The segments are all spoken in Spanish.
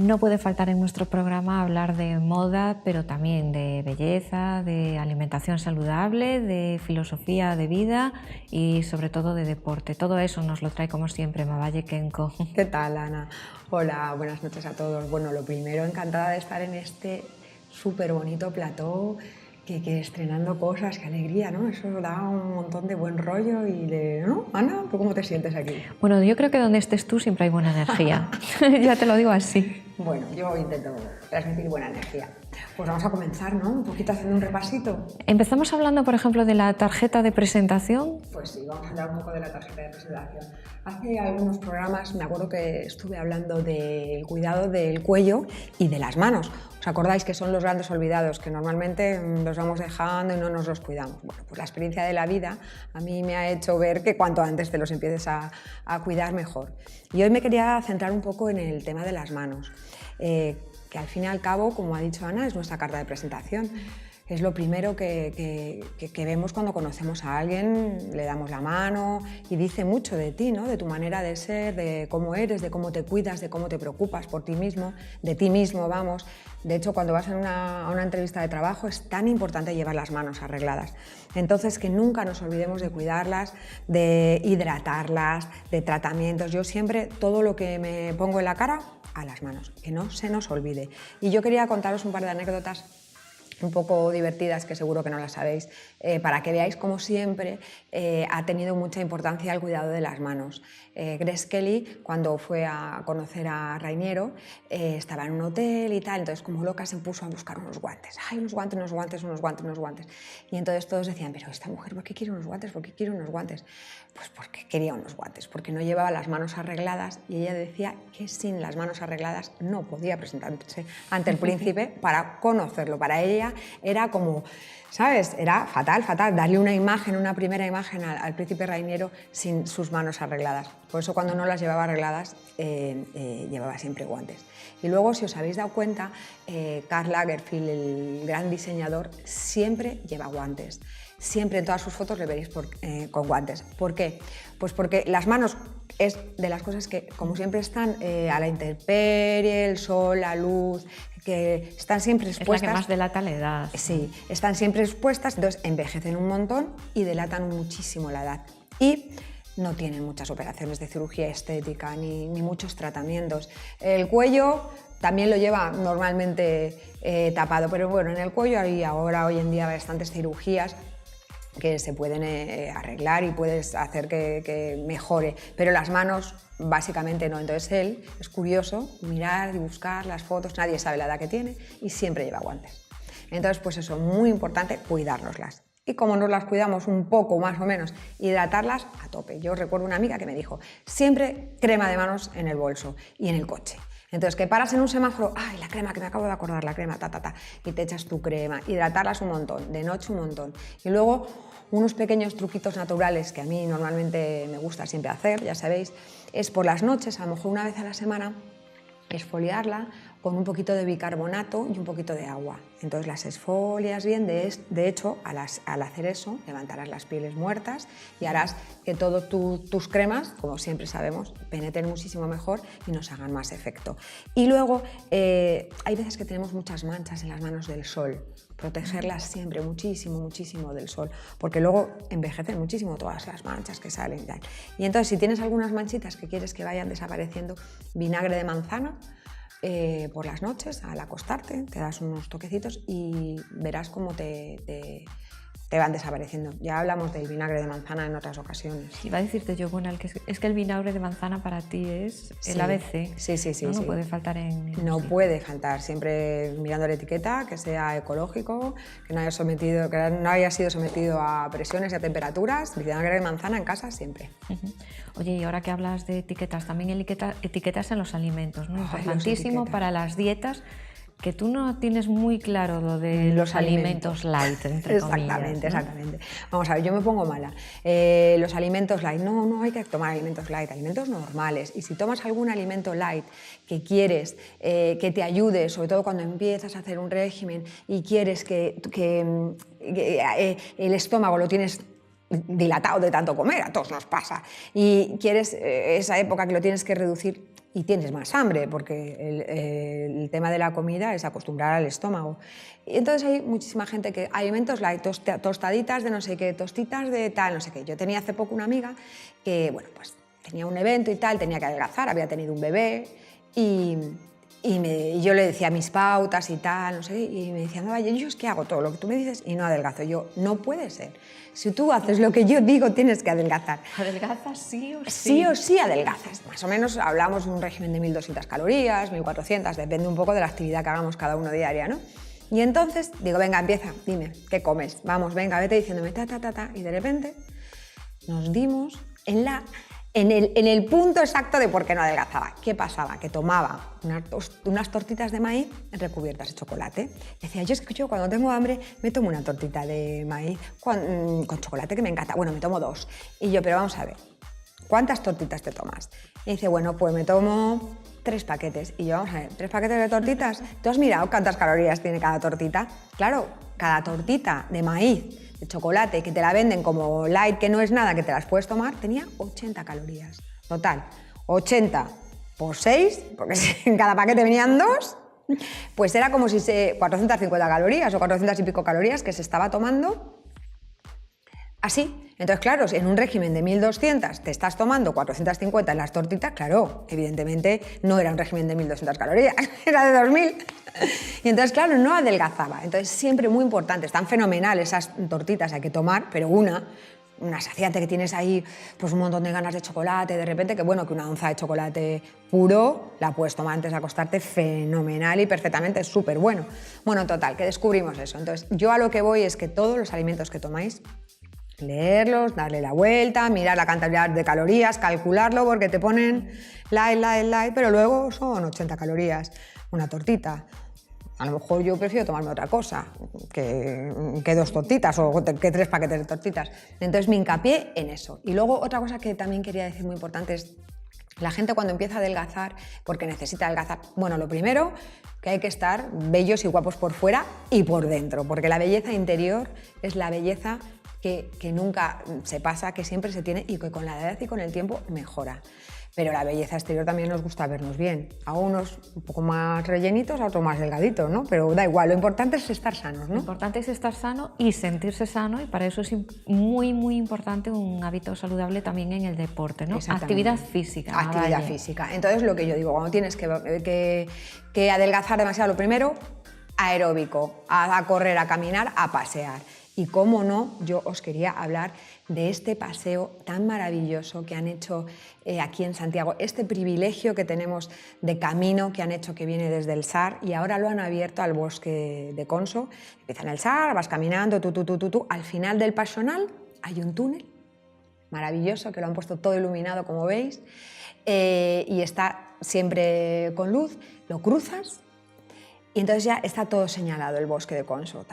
No puede faltar en nuestro programa hablar de moda, pero también de belleza, de alimentación saludable, de filosofía de vida y sobre todo de deporte. Todo eso nos lo trae como siempre Mavalle Kenko. ¿Qué tal, Ana? Hola, buenas noches a todos. Bueno, lo primero, encantada de estar en este súper bonito plató, que estrenando cosas, qué alegría, ¿no? Eso da un montón de buen rollo y de... ¿No? Ana, ¿tú cómo te sientes aquí? Bueno, yo creo que donde estés tú siempre hay buena energía. Ya te lo digo así. Bueno, yo intento transmitir buena energía. Pues vamos a comenzar, ¿no? Un poquito haciendo un repasito. Empezamos hablando, por ejemplo, de la tarjeta de presentación. Pues sí, vamos a hablar un poco de la tarjeta de presentación. Hace algunos programas me acuerdo que estuve hablando del cuidado del cuello y de las manos. ¿Os acordáis que son los grandes olvidados, que normalmente los vamos dejando y no nos los cuidamos? Bueno, pues la experiencia de la vida a mí me ha hecho ver que cuanto antes te los empieces a cuidar mejor. Y hoy me quería centrar un poco en el tema de las manos. Que al fin y al cabo, como ha dicho Ana, es nuestra carta de presentación. Es lo primero que vemos cuando conocemos a alguien, le damos la mano y dice mucho de ti, ¿no? De tu manera de ser, de cómo eres, de cómo te cuidas, de cómo te preocupas por ti mismo, de ti mismo, vamos. De hecho, cuando vas a una entrevista de trabajo es tan importante llevar las manos arregladas. Entonces, que nunca nos olvidemos de cuidarlas, de hidratarlas, de tratamientos. Yo siempre, todo lo que me pongo en la cara, a las manos, que no se nos olvide. Y yo quería contaros un par de anécdotas un poco divertidas, que seguro que no las sabéis, para que veáis cómo siempre ha tenido mucha importancia el cuidado de las manos. Grace Kelly, cuando fue a conocer a Rainiero, estaba en un hotel y tal, entonces como loca se puso a buscar unos guantes. ¡Ay, unos guantes, unos guantes, unos guantes, unos guantes! Y entonces todos decían, pero esta mujer, ¿por qué quiere unos guantes? ¿Por qué quiere unos guantes? Pues porque quería unos guantes, porque no llevaba las manos arregladas y ella decía que sin las manos arregladas no podía presentarse ante el príncipe para conocerlo. Para ella era como, ¿sabes? Era fatal, fatal, darle una imagen, una primera imagen al príncipe Rainiero sin sus manos arregladas. Por eso cuando no las llevaba arregladas, llevaba siempre guantes. Y luego, si os habéis dado cuenta, Karl Lagerfeld, el gran diseñador, siempre lleva guantes. Siempre en todas sus fotos le veréis con guantes. ¿Por qué? Pues porque las manos es de las cosas que, como siempre, están a la intemperie, el sol, la luz, que están siempre expuestas. Es la que más delata la edad. Sí, están siempre expuestas, entonces envejecen un montón y delatan muchísimo la edad. Y no tienen muchas operaciones de cirugía estética ni muchos tratamientos. El cuello también lo lleva normalmente tapado, pero bueno, en el cuello hay ahora, hoy en día, bastantes cirugías que se pueden arreglar y puedes hacer que mejore, pero las manos básicamente no. Entonces él es curioso mirar y buscar las fotos, nadie sabe la edad que tiene y siempre lleva guantes. Entonces, pues eso, muy importante cuidárnoslas. Y como nos las cuidamos un poco más o menos, hidratarlas a tope. Yo recuerdo una amiga que me dijo, siempre crema de manos en el bolso y en el coche. Entonces, que paras en un semáforo, ¡ay, la crema, que me acabo de acordar, la crema, y te echas tu crema, hidratarlas un montón, de noche un montón. Y luego, unos pequeños truquitos naturales que a mí normalmente me gusta siempre hacer, ya sabéis, es por las noches, a lo mejor una vez a la semana, exfoliarla con un poquito de bicarbonato y un poquito de agua. Entonces las exfolias bien, de hecho, al hacer eso, levantarás las pieles muertas y harás que todas tus cremas, como siempre sabemos, penetren muchísimo mejor y nos hagan más efecto. Y luego, hay veces que tenemos muchas manchas en las manos del sol. Protegerlas siempre muchísimo, muchísimo del sol, porque luego envejecen muchísimo todas las manchas que salen. Y entonces, si tienes algunas manchitas que quieres que vayan desapareciendo, vinagre de manzana, por las noches, al acostarte, te das unos toquecitos y verás cómo te van desapareciendo. Ya hablamos del vinagre de manzana en otras ocasiones. Iba a decirte yo, bueno, es que el vinagre de manzana para ti es el ABC. Sí. No puede faltar en... No puede faltar, siempre mirando la etiqueta, que sea ecológico, que no haya sido sometido a presiones y a temperaturas. Vinagre de manzana en casa siempre. Oye, y ahora que hablas de etiquetas, también etiquetas en los alimentos, ¿no? Importantísimo para las dietas, que tú no tienes muy claro lo de los alimentos light, entre comillas, ¿no? Exactamente. Vamos a ver, yo me pongo mala. Los alimentos light, no hay que tomar alimentos light, alimentos normales. Y si tomas algún alimento light que quieres que te ayude, sobre todo cuando empiezas a hacer un régimen y quieres que el estómago lo tienes dilatado de tanto comer, a todos nos pasa, y quieres esa época que lo tienes que reducir, y tienes más hambre, porque el tema de la comida es acostumbrar al estómago. Y entonces hay muchísima gente que alimentos light, tostaditas de no sé qué, tostitas de tal, no sé qué. Yo tenía hace poco una amiga que, bueno, pues tenía un evento y tal, tenía que adelgazar, había tenido un bebé y yo le decía mis pautas y tal, no sé, y me decía, no, vaya, yo es que hago todo lo que tú me dices y no adelgazo. Yo, no puede ser. Si tú haces lo que yo digo, tienes que adelgazar. ¿Adelgazas sí o sí? Sí o sí adelgazas. Más o menos hablamos de un régimen de 1.200 calorías, 1.400, depende un poco de la actividad que hagamos cada uno diaria, ¿no? Y entonces digo, venga, empieza, dime, ¿qué comes? Vamos, venga, vete diciéndome ta, ta, ta, ta. Y de repente nos dimos en el punto exacto de por qué no adelgazaba. ¿Qué pasaba? Que tomaba unas tortitas de maíz recubiertas de chocolate. Decía, yo es que yo cuando tengo hambre me tomo una tortita de maíz con chocolate que me encanta. Bueno, me tomo 2. Y yo, pero vamos a ver, ¿cuántas tortitas te tomas? Y dice, bueno, pues me tomo 3 paquetes. Y yo, vamos a ver, 3 paquetes de tortitas. ¿Tú has mirado cuántas calorías tiene cada tortita? Claro, cada tortita de maíz, de chocolate, que te la venden como light, que no es nada, que te las puedes tomar, tenía 80 calorías. Total, 80 por 6, porque en cada paquete venían 2, pues era como si 450 calorías o 400 y pico calorías que se estaba tomando así. Entonces, claro, si en un régimen de 1.200 te estás tomando 450 en las tortitas, claro, evidentemente no era un régimen de 1.200 calorías, era de 2.000. Y entonces, claro, no adelgazaba. Entonces, siempre muy importante, están fenomenales esas tortitas, hay que tomar, pero una saciante que tienes ahí, pues un montón de ganas de chocolate, de repente, que bueno, que una onza de chocolate puro la puedes tomar antes de acostarte fenomenal y perfectamente, es súper bueno. Bueno, total, que descubrimos eso. Entonces, yo a lo que voy es que todos los alimentos que tomáis, leerlos, darle la vuelta, mirar la cantidad de calorías, calcularlo, porque te ponen light, pero luego son 80 calorías una tortita. A lo mejor yo prefiero tomarme otra cosa que 2 tortitas o que 3 paquetes de tortitas. Entonces me hincapié en eso. Y luego otra cosa que también quería decir muy importante es la gente cuando empieza a adelgazar, porque necesita adelgazar, bueno, lo primero que hay que estar bellos y guapos por fuera y por dentro, porque la belleza interior es la belleza que nunca se pasa, que siempre se tiene y que con la edad y con el tiempo mejora. Pero la belleza exterior también nos gusta vernos bien. A unos un poco más rellenitos, a otros más delgaditos, ¿no? Pero da igual, lo importante es estar sanos, ¿no? Lo importante es estar sano y sentirse sano, y para eso es muy, muy importante un hábito saludable también en el deporte, ¿no? Actividad física. Actividad física. Entonces, lo que yo digo, cuando tienes que adelgazar demasiado, lo primero, aeróbico, a correr, a caminar, a pasear. Y cómo no, yo os quería hablar de este paseo tan maravilloso que han hecho aquí en Santiago, este privilegio que tenemos de camino que han hecho, que viene desde el SAR, y ahora lo han abierto al bosque de Conso. Empieza en el SAR, vas caminando, al final del Pasional hay un túnel maravilloso que lo han puesto todo iluminado, como veis, y está siempre con luz, lo cruzas. Y entonces ya está todo señalado, el bosque de Conso.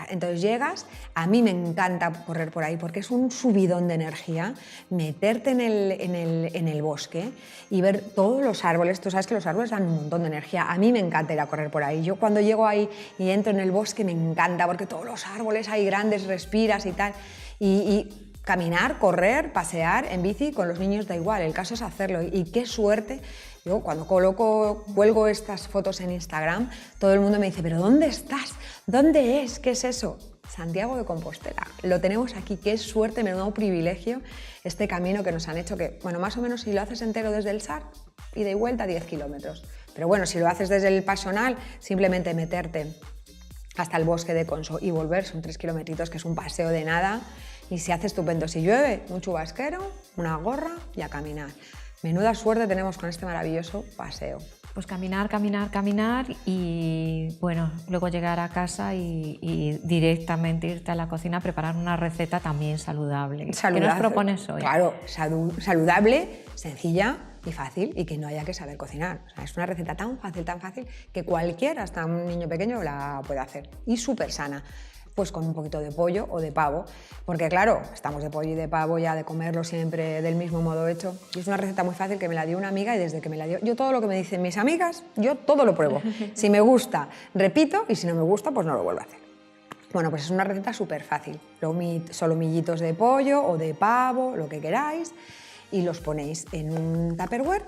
Entonces llegas, a mí me encanta correr por ahí porque es un subidón de energía, meterte en el bosque y ver todos los árboles. Tú sabes que los árboles dan un montón de energía. A mí me encanta ir a correr por ahí. Yo cuando llego ahí y entro en el bosque me encanta porque todos los árboles ahí grandes, respiras y tal. Y caminar, correr, pasear en bici con los niños da igual, el caso es hacerlo. Y qué suerte. Yo cuando cuelgo estas fotos en Instagram, todo el mundo me dice, ¿pero dónde estás? ¿Dónde es? ¿Qué es eso? Santiago de Compostela. Lo tenemos aquí, qué suerte, menudo privilegio este camino que nos han hecho, que, bueno, más o menos si lo haces entero desde el SAR, ida y vuelta 10 kilómetros. Pero bueno, si lo haces desde el Pasional, simplemente meterte hasta el bosque de Conso y volver, son 3 kilometritos, que es un paseo de nada, y se hace estupendo. Si llueve, un chubasquero, una gorra y a caminar. Menuda suerte tenemos con este maravilloso paseo. Pues caminar y bueno, luego llegar a casa y directamente irte a la cocina a preparar una receta también saludable. ¿Qué nos propones hoy? Claro, saludable, sencilla y fácil, y que no haya que saber cocinar. O sea, es una receta tan fácil que cualquiera, hasta un niño pequeño, la puede hacer. Y súper sana. Pues con un poquito de pollo o de pavo, porque claro, estamos de pollo y de pavo ya de comerlo siempre del mismo modo hecho. Y es una receta muy fácil que me la dio una amiga, y desde que me la dio, yo todo lo que me dicen mis amigas, yo todo lo pruebo. Si me gusta, repito, y si no me gusta, pues no lo vuelvo a hacer. Bueno, pues es una receta súper fácil. Solomillitos de pollo o de pavo, lo que queráis, y los ponéis en un Tupperware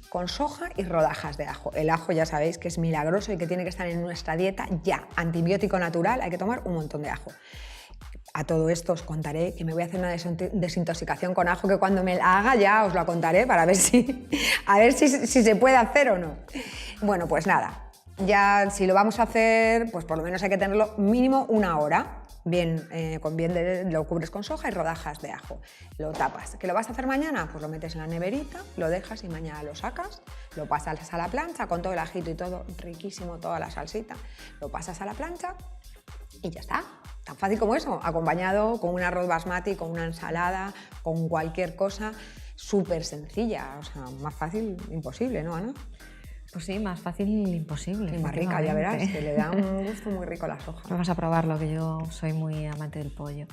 con soja y rodajas de ajo. El ajo ya sabéis que es milagroso y que tiene que estar en nuestra dieta ya. Antibiótico natural, hay que tomar un montón de ajo. A todo esto os contaré que me voy a hacer una desintoxicación con ajo, que cuando me la haga ya os la contaré para ver si se puede hacer o no. Bueno, pues nada, ya si lo vamos a hacer, pues por lo menos hay que tenerlo mínimo 1 hora. Lo cubres con soja y rodajas de ajo. Lo tapas. ¿Que lo vas a hacer mañana? Pues lo metes en la neverita, lo dejas y mañana lo sacas, lo pasas a la plancha con todo el ajito y todo, riquísimo, toda la salsita. Lo pasas a la plancha y ya está. Tan fácil como eso, acompañado con un arroz basmati, con una ensalada, con cualquier cosa, súper sencilla. O sea, más fácil imposible, ¿no, Ana? Pues sí, más fácil imposible. Y más rica, ya verás, que le da un gusto muy rico a la soja. Vamos a probarlo, que yo soy muy amante del pollo.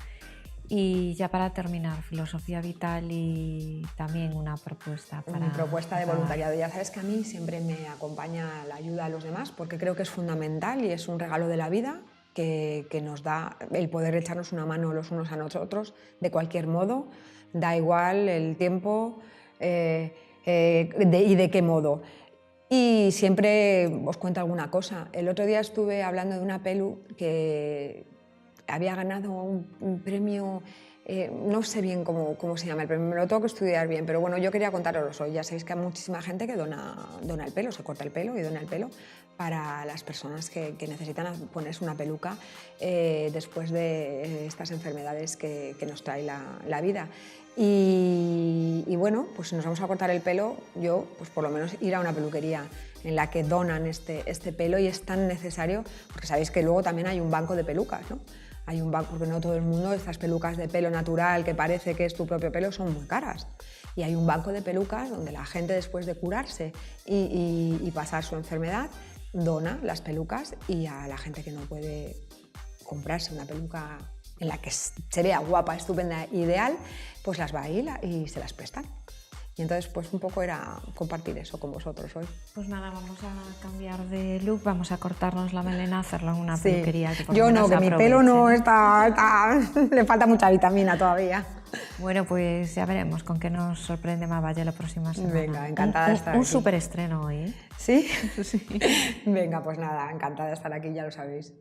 Y ya para terminar, filosofía vital y también una propuesta para... Mi propuesta de voluntariado. Ya sabes que a mí siempre me acompaña la ayuda a los demás, porque creo que es fundamental y es un regalo de la vida que nos da el poder echarnos una mano los unos a nosotros de cualquier modo, da igual el tiempo y de qué modo. Y siempre os cuento alguna cosa. El otro día estuve hablando de una pelu que había ganado un premio, no sé bien cómo se llama el premio, me lo tengo que estudiar bien, pero bueno, yo quería contaros hoy. Ya sabéis que hay muchísima gente que dona el pelo, se corta el pelo y dona el pelo para las personas que necesitan ponerse una peluca después de estas enfermedades que nos trae la vida. Y bueno, pues si nos vamos a cortar el pelo, yo pues por lo menos ir a una peluquería en la que donan este pelo, y es tan necesario, porque sabéis que luego también hay un banco de pelucas, ¿no? Hay un banco, porque no todo el mundo, estas pelucas de pelo natural que parece que es tu propio pelo, son muy caras. Y hay un banco de pelucas donde la gente, después de curarse y pasar su enfermedad, dona las pelucas, y a la gente que no puede comprarse una peluca en la que se vea guapa, estupenda, ideal, pues las va ahí y se las prestan. Y entonces pues un poco era compartir eso con vosotros hoy. Pues nada, vamos a cambiar de look, vamos a cortarnos la melena, hacerlo en una peluquería. Que yo no, que mi pelo no está le falta mucha vitamina todavía. Bueno, pues ya veremos con qué nos sorprende Mavalle la próxima semana. Venga, encantada de estar aquí. Un súper estreno hoy, ¿eh? ¿Sí? Sí. Venga, pues nada, encantada de estar aquí, ya lo sabéis.